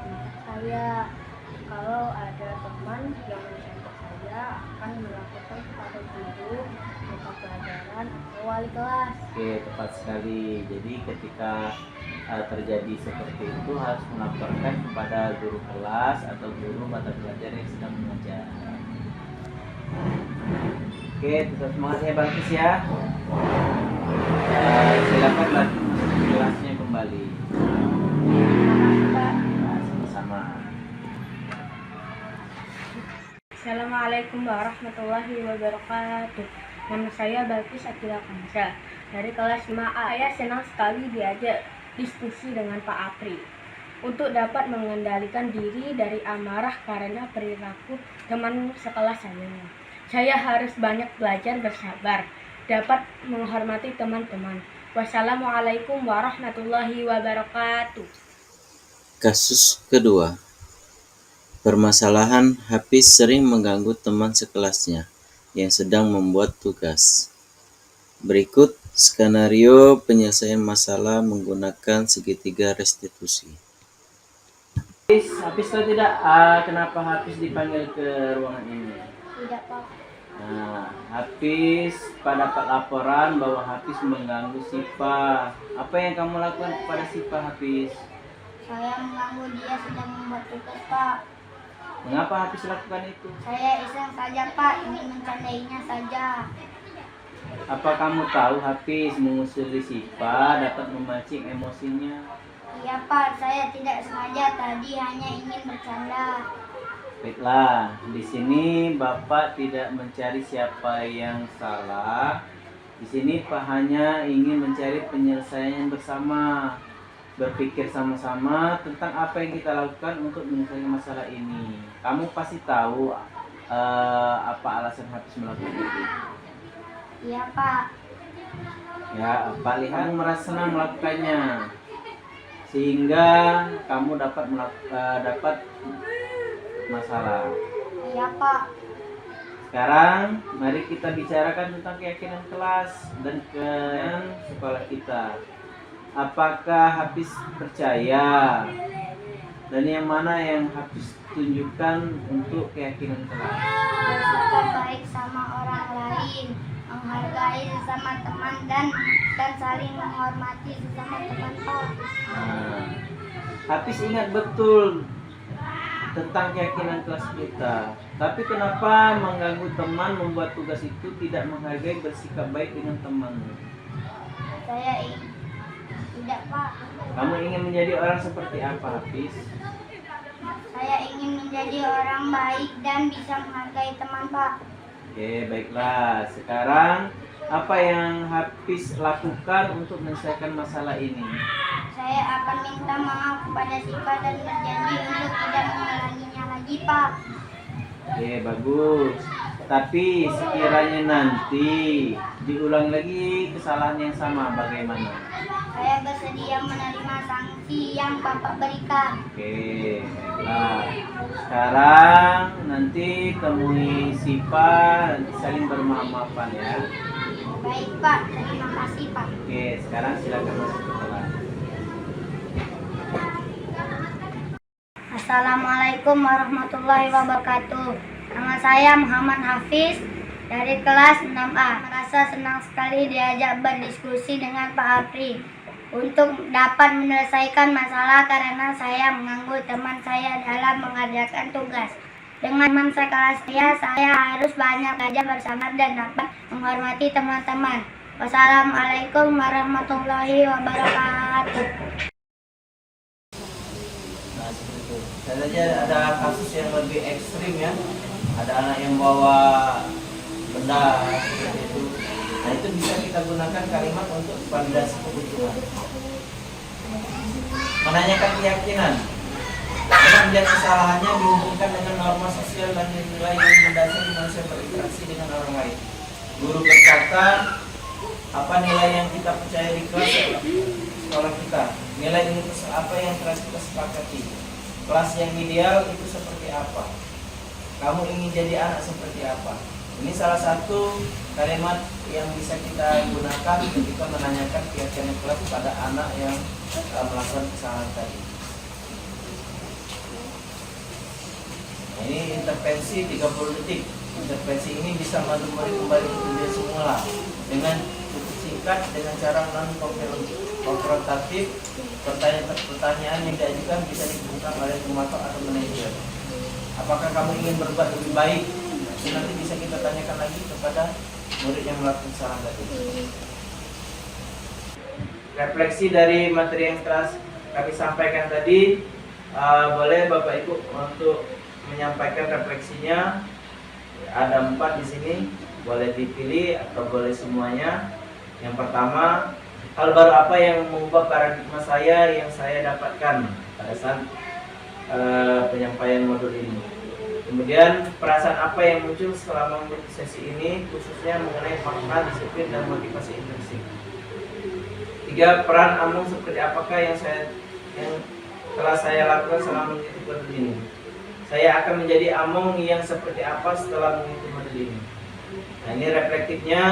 ingat saya kalau ada teman yang mencontoh saya akan melakukan kepada guru, mata pelajaran atau wali kelas. Oke, tepat sekali. Jadi ketika terjadi seperti itu harus melaporkan kepada guru kelas atau guru mata pelajaran yang sedang mengajar. Oke, tetap semangat ya Balkis ya. Silakan Balkis masuk ke kelasnya kembali. Nah, sama-sama. Assalamualaikum warahmatullahi wabarakatuh. Nama saya Balkis Akila Kamsa dari kelas 5A. Saya senang sekali diajak diskusi dengan Pak Apri untuk dapat mengendalikan diri dari amarah karena perilaku teman sekelas saya. Saya harus banyak belajar bersabar, dapat menghormati teman-teman. Wassalamualaikum warahmatullahi wabarakatuh. Kasus kedua. Permasalahan Hafiz sering mengganggu teman sekelasnya yang sedang membuat tugas. Berikut skenario penyelesaian masalah menggunakan segitiga restitusi. Hafiz tahu tidak kenapa Hafiz dipanggil ke ruangan ini? Tidak, Pak. Nah, Hafiz dapat laporan bahwa Hafiz mengganggu Sipa. Apa yang kamu lakukan kepada Sipa, Hafiz? Saya mengganggu dia sedang membuat tugas, Pak. Mengapa Hafiz lakukan itu? Saya iseng saja, Pak. Ingin mencandainya saja. Apa kamu tahu Hafiz mengusiri Sipa dapat memancing emosinya? Iya, Pak. Saya tidak sengaja. Tadi hanya ingin bercanda. Baiklah, di sini Bapak tidak mencari siapa yang salah. Di sini Pak hanya ingin mencari penyelesaian bersama, berpikir sama-sama tentang apa yang kita lakukan untuk menyelesaikan masalah ini. Kamu pasti tahu apa alasan Hafiz melakukan itu. Iya, Pak. Ya, Pak lihat kamu merasa senang melakukannya, sehingga kamu dapat masalah. Iya, Pak. Sekarang mari kita bicarakan tentang keyakinan kelas dan keyakinan sekolah kita. Apakah Hafiz percaya? Dan yang mana yang Hafiz tunjukkan untuk keyakinan kelas? Bersikap baik sama orang lain, menghargai sesama teman dan saling menghormati sesama teman, Pak. Nah, Hafiz ingat betul tentang keyakinan kelas kita. Tapi kenapa mengganggu teman membuat tugas itu tidak menghargai bersikap baik dengan teman? Saya tidak, Pak. Kamu ingin menjadi orang seperti apa, Hafiz? Saya ingin menjadi orang baik dan bisa menghargai teman, Pak. Oke, baiklah. Sekarang apa yang Hafiz lakukan untuk menyelesaikan masalah ini? Saya akan minta maaf kepada Sipa dan berjanji untuk tidak mengulanginya lagi, Pak. Oke, bagus. Tapi sekiranya nanti diulang lagi kesalahan yang sama, bagaimana? Saya bersedia menerima sanksi yang Bapak berikan. Oke, baiklah. Sekarang nanti temui Sipa, nanti saling bermaaf-maafan ya. Baik, Pak. Terima kasih, Pak. Oke, sekarang silakan masuk ke kelas. Assalamualaikum warahmatullahi wabarakatuh. Nama saya Muhammad Hafiz dari kelas 6A. Merasa senang sekali diajak berdiskusi dengan Pak Apri untuk dapat menyelesaikan masalah karena saya mengganggu teman saya dalam mengerjakan tugas. Dengan teman sekelas saya harus banyak belajar bersabar dan dapat menghormati teman-teman. Wassalamualaikum warahmatullahi wabarakatuh. Nah, seperti itu. Bisa saja ada kasus yang lebih ekstrim ya. Ada anak yang bawa benda seperti itu. Nah, itu bisa kita gunakan kalimat untuk validasi kebutuhan. Menanyakan keyakinan. Karena melihat kesalahannya dihubungkan dengan norma sosial dan nilai yang mendasari manusia berinteraksi dengan orang lain. Guru berkata, apa nilai yang kita percaya di kelas sekolah kita? Nilai universal apa yang telah kita sepakati? Kelas yang ideal itu seperti apa? Kamu ingin jadi anak seperti apa? Ini salah satu kalimat yang bisa kita gunakan ketika menanyakan keyakinan kelas pada anak yang melakukan kesalahan tadi. Nah, ini intervensi 30 detik. Intervensi ini bisa membantu murid kembali ke tujuan semula dengan cukup singkat, dengan cara non konfrontatif. Pertanyaan yang diajukan bisa diberikan oleh pematok atau manajer. Apakah kamu ingin berbuat lebih baik? Itu nanti bisa kita tanyakan lagi kepada murid yang melakukan kesalahan tadi. Refleksi dari materi yang telah kami sampaikan tadi, boleh Bapak Ibu untuk menyampaikan refleksinya. Ada 4 di sini, boleh dipilih atau boleh semuanya. Yang pertama, hal baru apa yang mengubah paradigma saya yang saya dapatkan pada saat penyampaian modul ini. Kemudian perasaan apa yang muncul selama mengikuti sesi ini, khususnya mengenai makna, disiplin, dan motivasi intrinsik. 3. Peran Amung seperti apakah yang telah saya lakukan selama mengikuti modul ini. Saya akan menjadi Amung yang seperti apa setelah mengikuti modul ini. Nah, ini reflektifnya.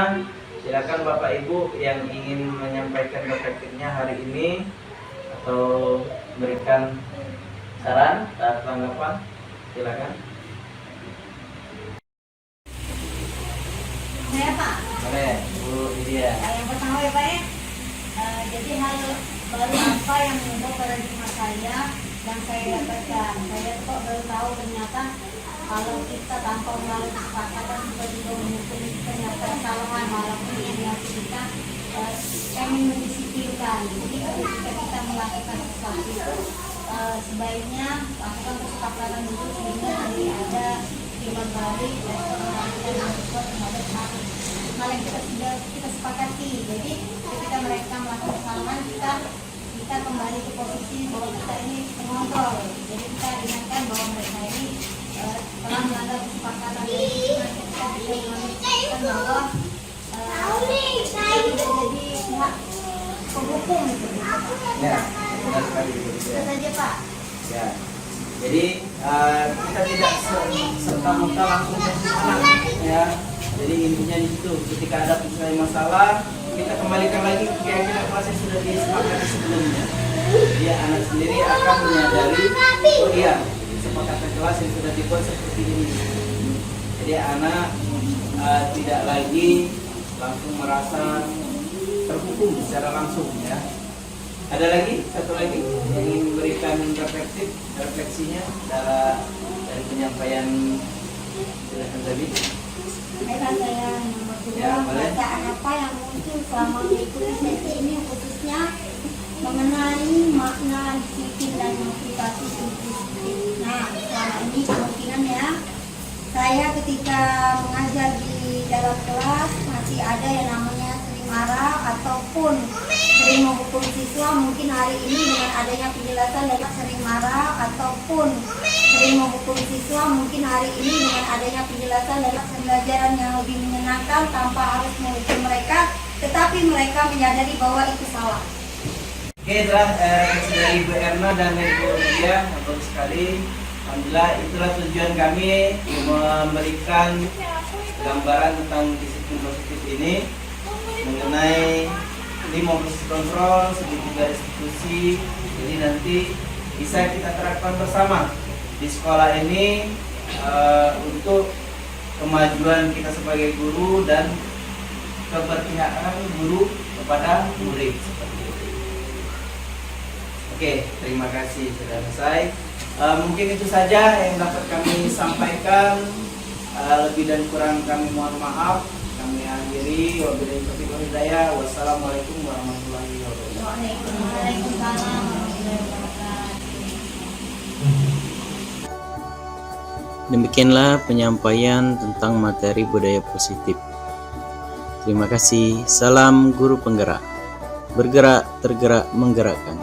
Silakan Bapak Ibu yang ingin menyampaikan reflektifnya hari ini atau memberikan saran atau tanggapan, silakan. Saya Pak. Boleh, Bu Lydia. Yang pertama ya Pak ya. Jadi hal baru apa yang mengubah paradigma saya yang saya dapatkan. Saya kok baru tahu ternyata kalau kita tanpa melalui kesepakatan tiba-tiba menghukum ternyata kesalahan walaupun yang dihasil kita kami mendisiplinkan. Jadi ketika kita melakukan sesuatu itu sebaiknya lakukan kesepakatan dulu sehingga nanti ada timbal balik dan yang sesuai terhadap hal yang kita sepakati. Jadi ketika mereka melakukan kesalahan kita kembali ke posisi bahwa kita ini mengontrol. Jadi kita ingatkan bahwa mereka ini telah melanggar kesepakatan. Jadi kita bisa memastikan bahwa kita tidak jadi pihak penghukum gitu. Ya, benar sekali Bu Itu Lydia. saja Pak. Ya. Jadi kita tidak serta-merta langsung kesalahan, ya. Jadi intinya di situ, ketika ada masalah, kita kembalikan lagi ke keyakinan kelas yang sudah disepakati sebelumnya. Dia anak sendiri akan menyadari, oh iya, kesepakatan kelas yang sudah dibuat seperti ini. Jadi anak tidak lagi langsung merasa terhukum secara langsung, ya. Ada lagi, satu lagi yang ingin memberikan refleksinya dari penyampaian silakan tadi. Saya nomor 2, bacaan apa yang muncul selama mengikuti sesi ini khususnya mengenai makna, disiplin, dan motivasi intrinsik. Nah, selama ini kemungkinan ya, saya ketika mengajar di dalam kelas masih ada yang namanya sering marah ataupun sering menghukum siswa. Mungkin hari ini dengan adanya penjelasan dari sering marah ataupun sering menghukum siswa, mungkin hari ini dengan adanya penjelasan dari pembelajaran yang lebih menyenangkan tanpa harus menghukum mereka, tetapi mereka menyadari bahwa itu salah. Oke, telah dari Ibu Erna dan Ibu Lydia, bagus sekali. Alhamdulillah, itulah tujuan kami memberikan gambaran tentang disiplin positif ini mengenai 5 posisi kontrol, segitiga institusi. Jadi nanti bisa kita terapkan bersama di sekolah ini untuk kemajuan kita sebagai guru dan keberpihakan guru kepada murid. Oke, terima kasih sudah selesai. Mungkin itu saja yang dapat kami sampaikan. Lebih dan kurang kami mohon maaf. Kami akhiri. Wabillahi taufiq wal hidayah. Wassalamualaikum warahmatullahi wabarakatuh. Waalaikumsalam warahmatullahi wabarakatuh. Demikianlah penyampaian tentang materi budaya positif. Terima kasih. Salam guru penggerak. Bergerak, tergerak, menggerakkan.